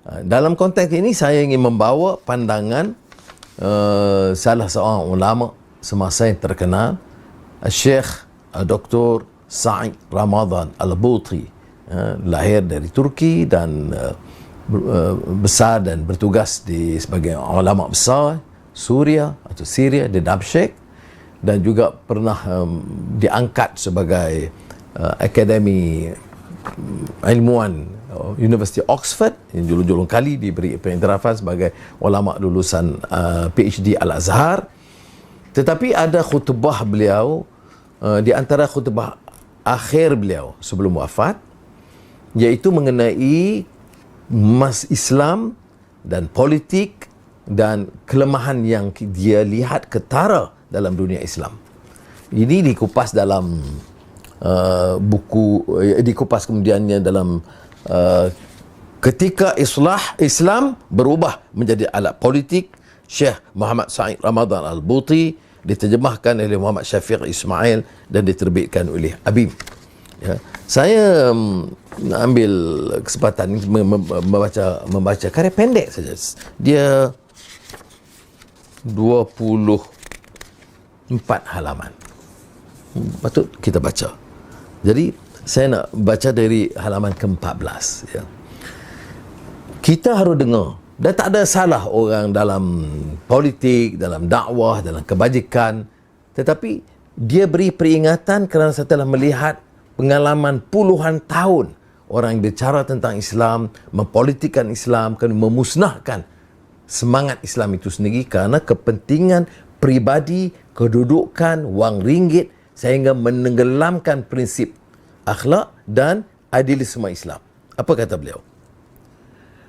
Dalam konteks ini saya ingin membawa pandangan salah seorang ulama semasa yang terkenal, Syekh Dr. Sa'id Ramadan Al-Buti, lahir dari Turki dan besar dan bertugas sebagai ulama besar Suria atau Syria di Damsyik, dan juga pernah diangkat sebagai akademi ilmuwan University Oxford yang julung-julung kali diberi pengiktirafan sebagai ulama lulusan PhD Al-Azhar. Tetapi ada khutbah beliau, di antara khutbah akhir beliau sebelum wafat, iaitu mengenai Islam dan politik dan kelemahan yang dia lihat ketara dalam dunia Islam. Ini dikupas dalam buku, dikupas kemudiannya dalam ketika Islam berubah menjadi alat politik, Syekh Muhammad Sa'id Ramadan Al-Buti, diterjemahkan oleh Muhammad Syafiq Ismail dan diterbitkan oleh Abim. Ya. Saya ambil kesempatan ini membaca karya pendek saja. Dia 24 halaman. Patut kita baca. Jadi saya nak baca dari halaman ke-14. Ya. Kita harus dengar, dan tak ada salah orang dalam politik, dalam dakwah, dalam kebajikan, tetapi dia beri peringatan kerana setelah melihat pengalaman puluhan tahun orang yang bicara tentang Islam, mempolitikkan Islam, memusnahkan semangat Islam itu sendiri kerana kepentingan peribadi, kedudukan, wang ringgit, sehingga menenggelamkan prinsip akhlak dan idealisme Islam. Apa kata beliau?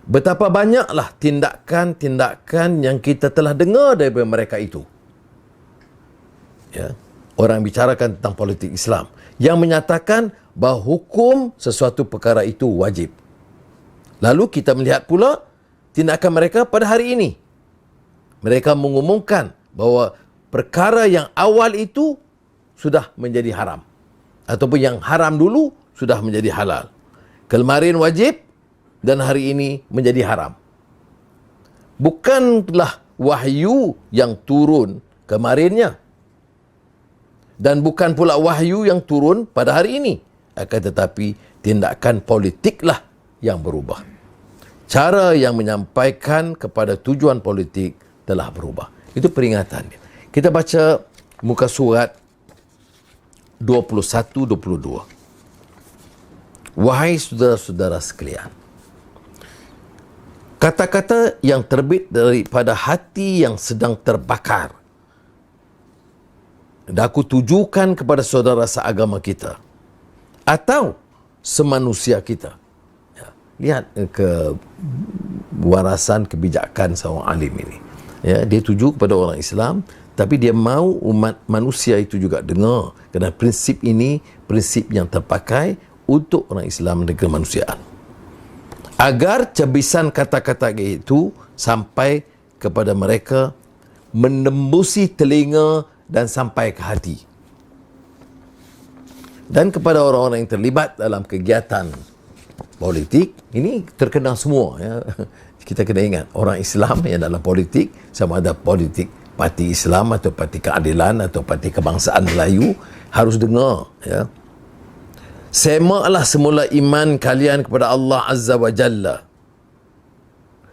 Betapa banyaklah tindakan-tindakan yang kita telah dengar daripada mereka itu. Ya, orang bicarakan tentang politik Islam yang menyatakan bahawa hukum sesuatu perkara itu wajib. Lalu kita melihat pula tindakan mereka pada hari ini. Mereka mengumumkan bahawa perkara yang awal itu sudah menjadi haram, ataupun yang haram dulu sudah menjadi halal. Kemarin wajib dan hari ini menjadi haram. Bukanlah wahyu yang turun kemarinnya, dan bukan pula wahyu yang turun pada hari ini, akan tetapi tindakan politiklah yang berubah. Cara yang menyampaikan kepada tujuan politik telah berubah. Itu peringatannya. Kita baca muka surat 21-22. Wahai saudara-saudara sekalian, kata-kata yang terbit daripada hati yang sedang terbakar, dan aku tujukan kepada saudara seagama kita atau semanusia kita. Ya, lihat kewarasan kebijakan seorang alim ini. Ya, dia tuju kepada orang Islam, tapi dia mahu umat manusia itu juga dengar, kerana prinsip ini prinsip yang terpakai untuk orang Islam dan kemanusiaan, agar cebisan kata-kata itu sampai kepada mereka, menembusi telinga dan sampai ke hati. Dan kepada orang-orang yang terlibat dalam kegiatan politik, ini terkenal semua. Ya. Kita kena ingat, orang Islam yang dalam politik, sama ada politik Parti Islam atau Parti Keadilan atau Parti Kebangsaan Melayu, harus dengar. Ya. Semaklah semula iman kalian kepada Allah Azza wa Jalla.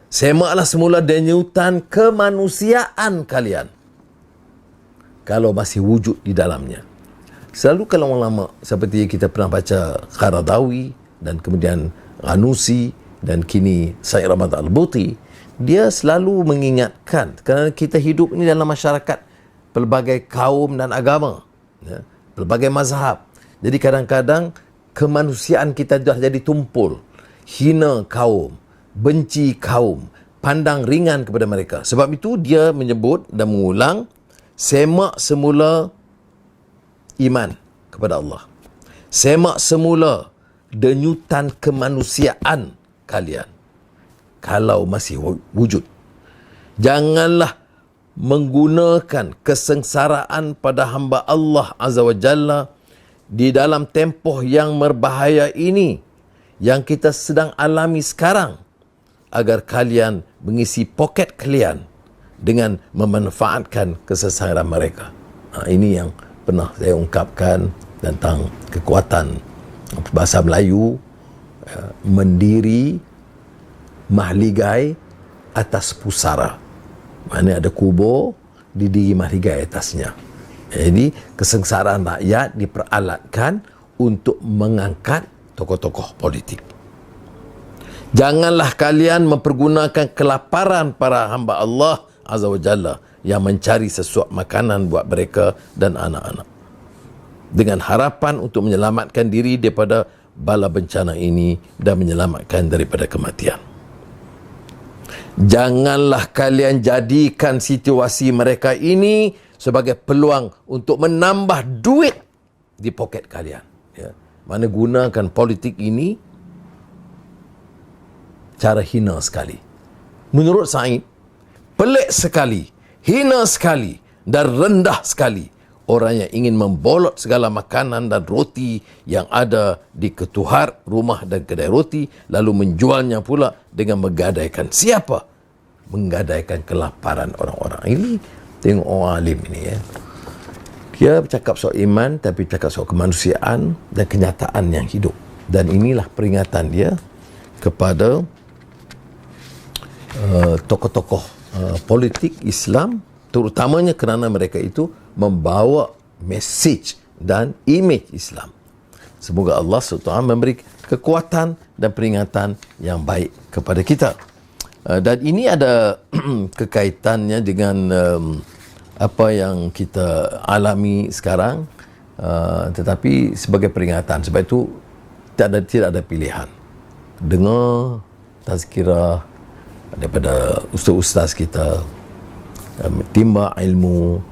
Semaklah semula denyutan kemanusiaan kalian, kalau masih wujud di dalamnya. Selalu kalau ulama seperti kita pernah baca Qaradawi dan kemudian Ghanusi dan kini Sa'id Ramadan Al-Buti, dia selalu mengingatkan kerana kita hidup ini dalam masyarakat pelbagai kaum dan agama, ya, pelbagai mazhab. Jadi kadang-kadang kemanusiaan kita dah jadi tumpul, hina kaum, benci kaum, pandang ringan kepada mereka. Sebab itu dia menyebut dan mengulang, semak semula iman kepada Allah. Semak semula denyutan kemanusiaan kalian, kalau masih wujud. Janganlah menggunakan kesengsaraan pada hamba Allah Azza wa Jalla di dalam tempoh yang berbahaya ini, yang kita sedang alami sekarang, agar kalian mengisi poket kalian dengan memanfaatkan kesesaran mereka. Ini yang pernah saya ungkapkan tentang kekuatan bahasa Melayu, mendiri mahligai atas pusara. Mana ada kubur, didiri mahligai atasnya. Jadi kesengsaraan rakyat diperalatkan untuk mengangkat tokoh-tokoh politik. Janganlah kalian mempergunakan kelaparan para hamba Allah Azza wa Jalla yang mencari sesuap makanan buat mereka dan anak-anak, dengan harapan untuk menyelamatkan diri daripada bala bencana ini dan menyelamatkan daripada kematian. Janganlah kalian jadikan situasi mereka ini sebagai peluang untuk menambah duit di poket kalian. Ya. Mana gunakan politik ini cara hina sekali. Menurut Said, pelik sekali, hina sekali dan rendah sekali orang yang ingin membolot segala makanan dan roti yang ada di ketuhar rumah dan kedai roti, lalu menjualnya pula dengan menggadaikan siapa? Menggadaikan kelaparan orang-orang. Ini tengok orang alim ini ya. Dia bercakap soal iman tapi cakap soal kemanusiaan dan kenyataan yang hidup. Dan inilah peringatan dia kepada tokoh-tokoh politik Islam, terutamanya kerana mereka itu membawa message dan image Islam. Semoga Allah SWT memberi kekuatan dan peringatan yang baik kepada kita. Dan ini ada kekaitannya dengan apa yang kita alami sekarang, tetapi sebagai peringatan. Sebab itu tidak ada pilihan. Dengar tazkirah daripada ustaz-ustaz kita, timba ilmu,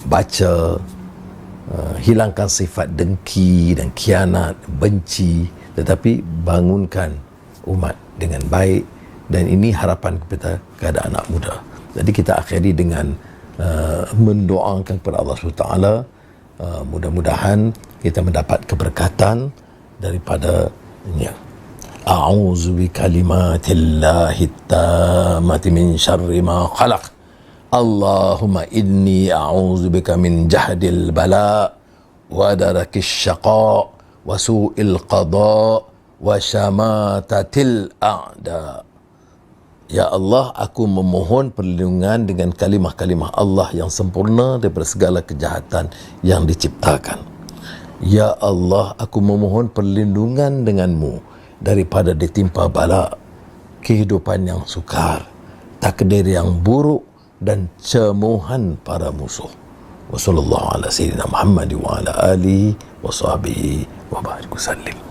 baca, hilangkan sifat dengki dan khianat, benci, tetapi bangunkan umat dengan baik. Dan ini harapan kepada anak muda. Jadi kita akhiri dengan mendoakan kepada Allah SWT, mudah-mudahan kita mendapat keberkatan daripadanya. A'udzu bi kalimatillahi tammati min syarri ma khalaq. Allahumma inni a'udzu bika min jahdil bala wa darakis syaqa wa su'il qada wa syamatatil a'da. Ya Allah, aku memohon perlindungan dengan kalimah-kalimah Allah yang sempurna daripada segala kejahatan yang diciptakan. Ya Allah, aku memohon perlindungan denganmu daripada ditimpa bala, kehidupan yang sukar, takdir yang buruk dan cemuhan para musuh. Wassallallahu ala sayyidina Muhammad wa ala alihi wa sahbihi wa barik wasallim.